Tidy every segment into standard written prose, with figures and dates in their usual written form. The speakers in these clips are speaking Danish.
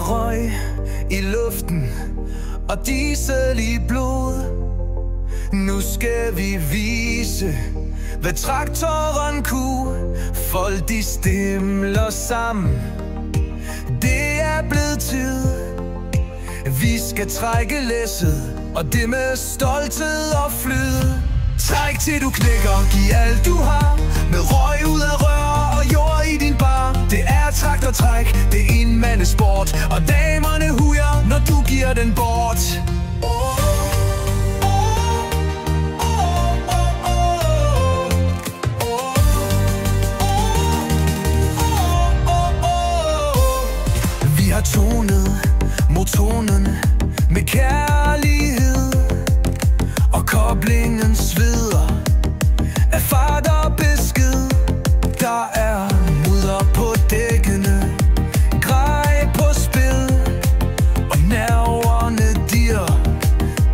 røg i luften og diesel i blod. Nu skal vi vise, hvad traktoren kunne. Folk de stimler sammen. Det er blevet tid. Vi skal trække læsset, og det med stolthed og flid. Træk til du knækker, giv alt du har. Med røg ud af rør og jord i din bar. Det er traktortræk, det er enmandesport. Og damerne hujer, når du giver den bort. Vi har tonet motoren med kærlighed, og koblingen sveder af fart og besked. Der er mudder på dækkene, grej på spil, og nerverne dirrer.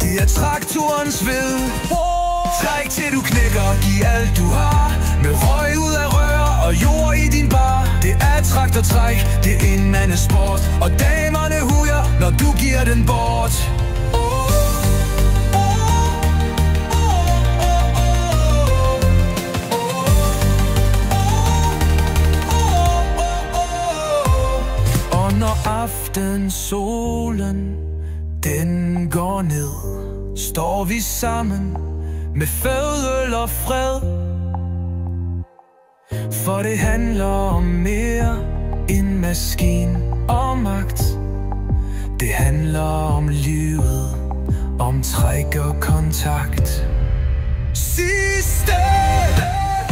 Det er traktorens ved. Træk til du knækker, giv alt du har. Med røg ud af rør og jord i din bar. Det er traktortræk, det er enmandesport. Og damerne hujer, når du giver den bort. Og når aftensolen den går ned, står vi sammen med fadøl og fred. For det handler om mere end maskin og magt. Det handler om livet, om træk og kontakt. Sidste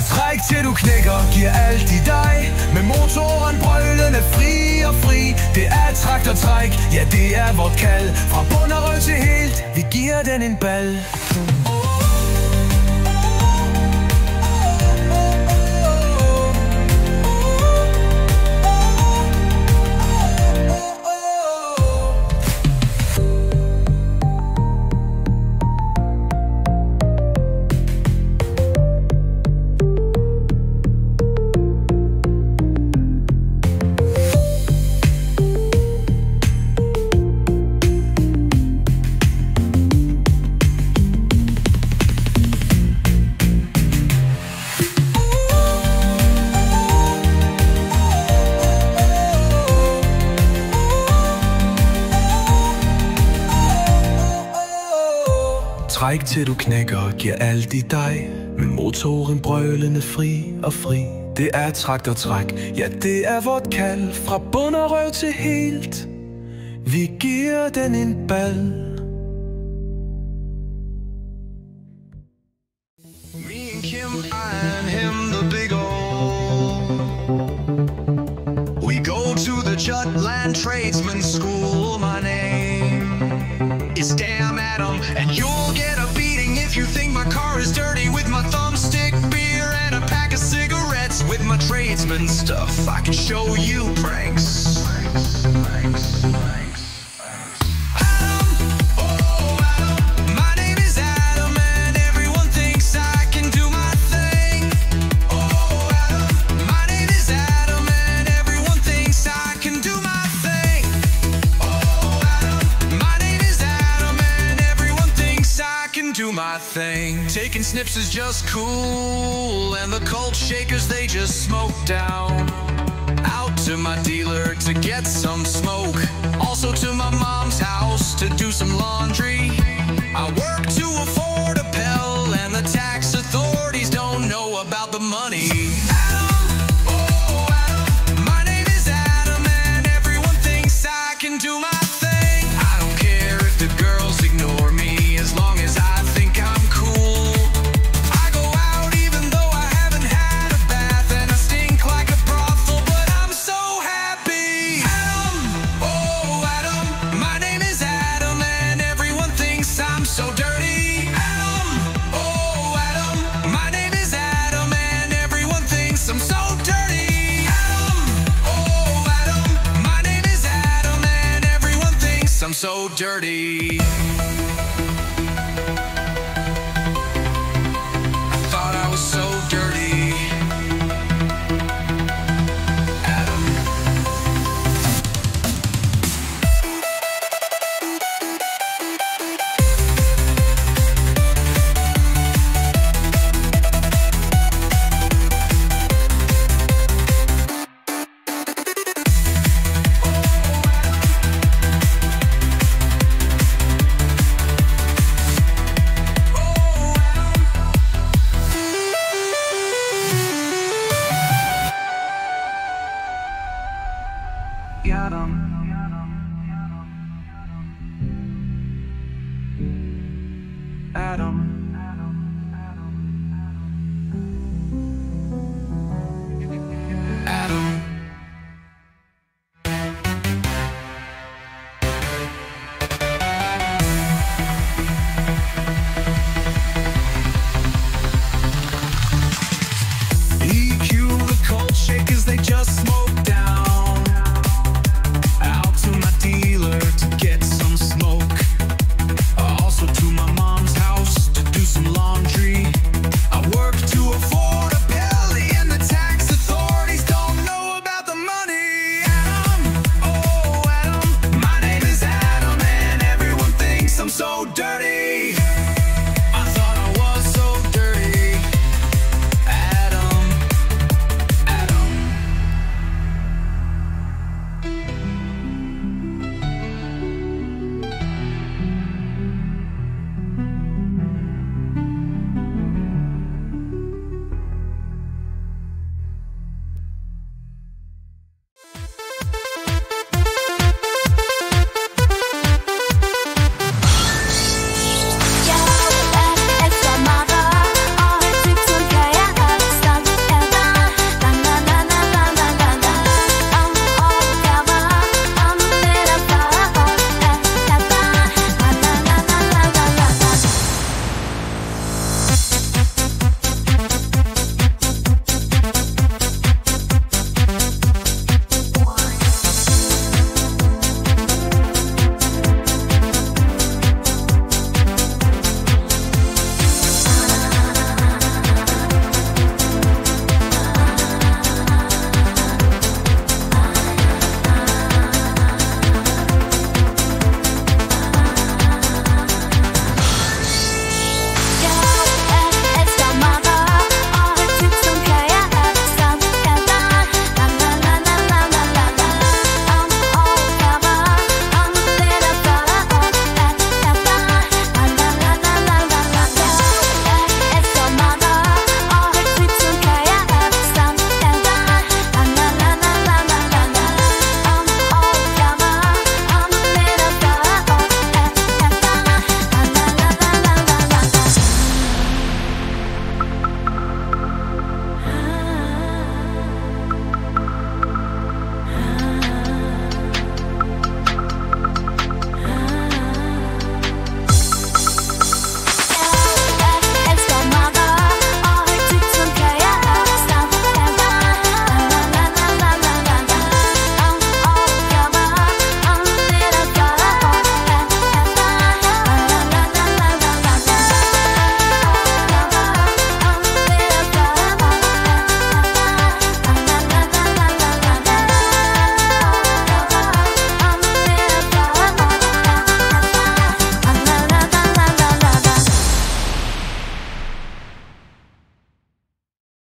træk til du knækker, giver alt i dig. Med motoren brølende fri og fri. Det er traktortræk, ja det er vort kald. Fra bund og røv til helt, vi giver den en bal. Træk til du knækker, giver alt i dig. Med motoren brølende fri og fri. Det er traktortræk, ja det er vort kald. Fra bund og røv til helt, vi giver den en bal. Me and Kim, I and him, the big old. We go to the Jutland Tradesman School. My name is Damn Adam, and you'll get a beating if you think my car is dirty. With my thumbstick beer and a pack of cigarettes. With my tradesman stuff, I can show you pranks. Taking snips is just cool, and the cold shakers they just smoke down. Out to my dealer to get some smoke, also to my mom's house to do some laundry. I work to afford a Pell, and the tax authorities don't know about the money. Adam, oh Adam, my name is Adam, and everyone thinks I can do my thing. I don't care if the girls ignore me, as long as I think I'm cool. I go out even though I haven't had a bath, and I stink like a brothel, but I'm so happy. Adam, oh Adam, my name is Adam, and everyone thinks I'm so dirty. Adam, oh Adam, my name is Adam, and everyone thinks I'm so dirty. Adam, oh Adam, my name is Adam, and everyone thinks I'm so dirty. So dirty, Adam. bottom.